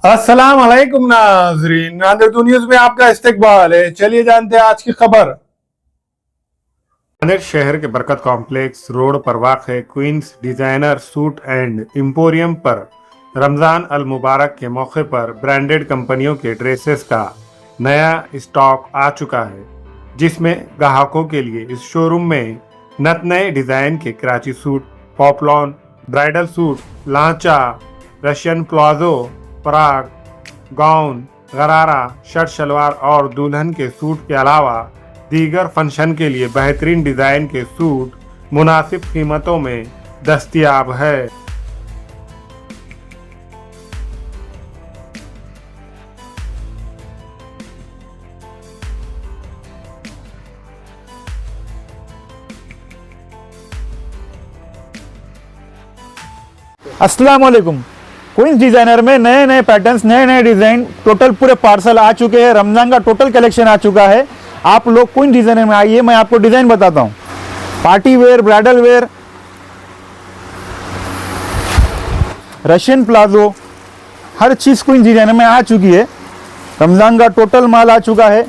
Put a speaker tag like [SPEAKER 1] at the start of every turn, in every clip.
[SPEAKER 1] अस्सलाम वालेकुम नाज़रीन, नादिर टू न्यूज़ में आपका इस्तकबाल है। चलिए जानते हैं आज की खबर। नांदेड़ शहर के बरकत कॉम्प्लेक्स रोड पर walk queens designer suit and emporium पर रमज़ान अल मुबारक के मौके पर ब्रांडेड कंपनियों के ड्रेसेस का नया स्टॉक आ चुका है, जिसमें ग्राहकों के लिए इस शोरूम में नए डिजाइन के Karachi suit, poplin, bridal suit, लांचा, रशियन प्लाजो, पराग, गाउन, गरारा, शर्ट शलवार और दुल्हन के सूट के अलावा दीगर फंक्शन के लिए बेहतरीन डिजाइन के सूट मुनासिब कीमतों में दस्तयाब है।
[SPEAKER 2] अस्सलाम वालेकुम। क्वींस डिजाइनर में नए नए पैटर्न्स, नए नए डिजाइन टोटल पूरे पार्सल आ चुके हैं। रमजान का टोटल कलेक्शन आ चुका है। आप लोग क्वींस डिजाइनर में आइए, मैं आपको डिजाइन बताता हूँ। Party wear, bridal wear, Russian palazzo, हर चीज क्वींस डिजाइनर में आ चुकी है। रमजान का टोटल माल आ चुका है।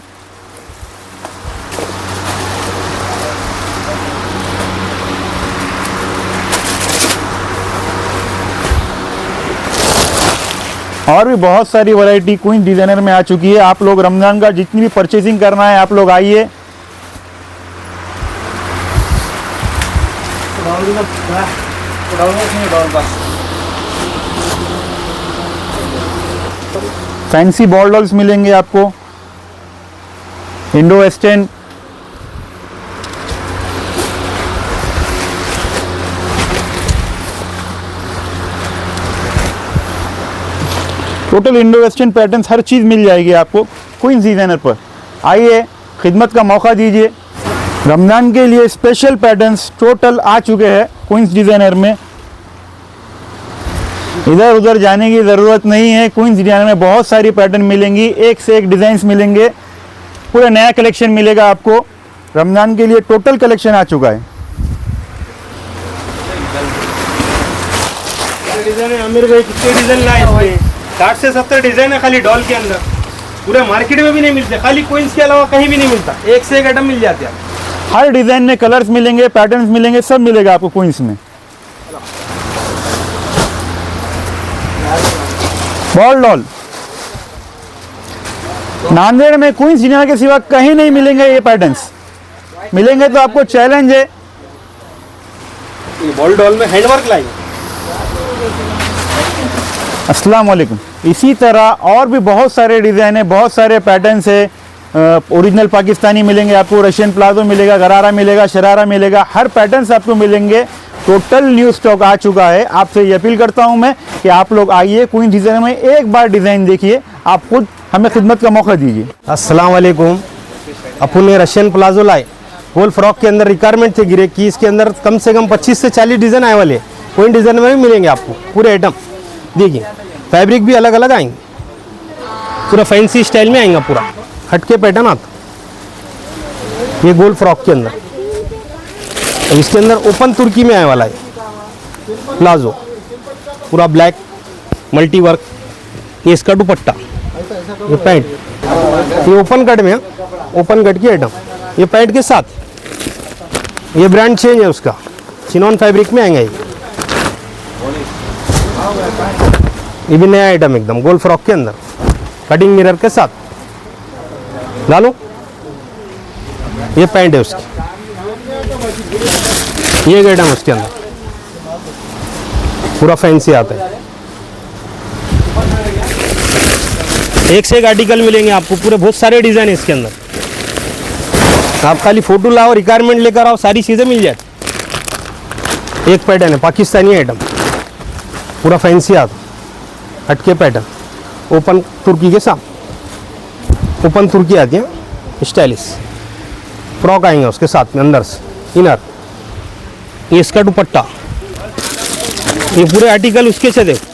[SPEAKER 2] और भी बहुत सारी वैरायटी क्वींस डिजाइनर में आ चुकी है। आप लोग रमजान का जितनी भी परचेसिंग करना है, आप लोग आइए। फैंसी बॉल डॉल्स मिलेंगे आपको, Indo western, total Indo western patterns, हर चीज़ मिल जाएगी आपको क्वींस डिजाइनर पर। आइए, खिदमत का मौका दीजिए। रमज़ान के लिए स्पेशल पैटर्न्स टोटल आ चुके हैं क्वींस डिजाइनर में। इधर उधर जाने की ज़रूरत नहीं है। क्वींस डिजाइनर में बहुत सारी पैटर्न मिलेंगी, एक से एक डिज़ाइंस मिलेंगे। पूरा नया कलेक्शन मिलेगा आपको। रमज़ान के लिए टोटल कलेक्शन आ चुका है।
[SPEAKER 3] आमिर भाई कितने डिजाइन लाए? 60 से 70 डिजाइन है खाली डॉल के अंदर। पूरे मार्केट में भी नहीं मिलते, खाली क्वींस के अलावा कहीं भी नहीं मिलता। एक से एक आइटम मिल जाते हैं।
[SPEAKER 2] हर डिजाइन में कलर्स मिलेंगे, पैटर्न्स मिलेंगे, सब मिलेगा आपको क्वींस में। बॉल डॉल नांदेड़ में क्वींस डिजाइनर के सिवा कहीं नहीं मिलेंगे। ये पैटर्न्स मिलेंगे तो आपको चैलेंज है।
[SPEAKER 3] ये बॉल डॉल में हैंडवर्क लाएंगे।
[SPEAKER 2] अस्सलाम वालेकुम। इसी तरह और भी बहुत सारे डिज़ाइन है, बहुत सारे पैटर्न्स है। ओरिजिनल पाकिस्तानी मिलेंगे आपको, रशियन प्लाजो मिलेगा, गरारा मिलेगा, शरारा मिलेगा, हर पैटर्न्स आपको मिलेंगे। टोटल न्यू स्टॉक आ चुका है। आपसे ये अपील करता हूं मैं कि आप लोग आइए, क्वींस डिजाइन में एक बार डिज़ाइन देखिए, आप खुद हमें खिदमत का मौका दीजिए।
[SPEAKER 3] अस्सलाम वालेकुम। अपन ने रशियन प्लाजो लाए, गोल फ्रॉक के अंदर रिक्वायरमेंट थे गिरे कि इसके अंदर कम से कम 25 से 40 डिज़ाइन आए वाले। क्वींस डिज़ाइन में भी मिलेंगे आपको पूरे आइटम। देखिए, फैब्रिक भी अलग अलग आएंगे, पूरा फैंसी स्टाइल में आएंगे, पूरा हटके पैटर्न आता। ये गोल फ्रॉक के अंदर, इसके अंदर ओपन तुर्की में आने वाला है प्लाजो, पूरा ब्लैक मल्टी वर्क। ये इसका दुपट्टा, ये पैंट, ये ओपन कट में, ओपन कट की आइटम। ये पैंट के साथ ये ब्रांड चेंज है उसका, चिनॉन फैब्रिक में आएंगे। ये भी नया आइटम एकदम, गोल फ्रॉक के अंदर कटिंग मिरर के साथ। डालो, ये पैंट है उसकी, ये एक आइटम उसके अंदर पूरा फैंसी आता है। एक से एक आर्टिकल मिलेंगे आपको, पूरे बहुत सारे डिजाइन है इसके अंदर। आप खाली फोटो लाओ, रिक्वायरमेंट लेकर आओ, सारी चीजें मिल जाती। एक पैटर्न है पाकिस्तानी आइटम, पूरा फैंसी आता, हटके पैटर्न, ओपन तुर्की के साथ। ओपन तुर्की आती है, स्टाइलिश फ्रॉक आएंगे उसके साथ में, अंदर से इनर। ये इसका दुपट्टा, ये पूरे आर्टिकल उसके से देखो,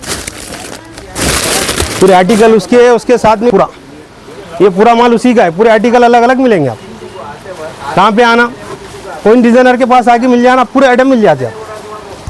[SPEAKER 3] पूरे आर्टिकल उसके साथ में पूरा, ये पूरा माल उसी का है। पूरे आर्टिकल अलग अलग मिलेंगे आप। कहाँ पे आना, कोई डिजाइनर के पास आके मिल जाना, पूरे आइटम मिल जाते हैं।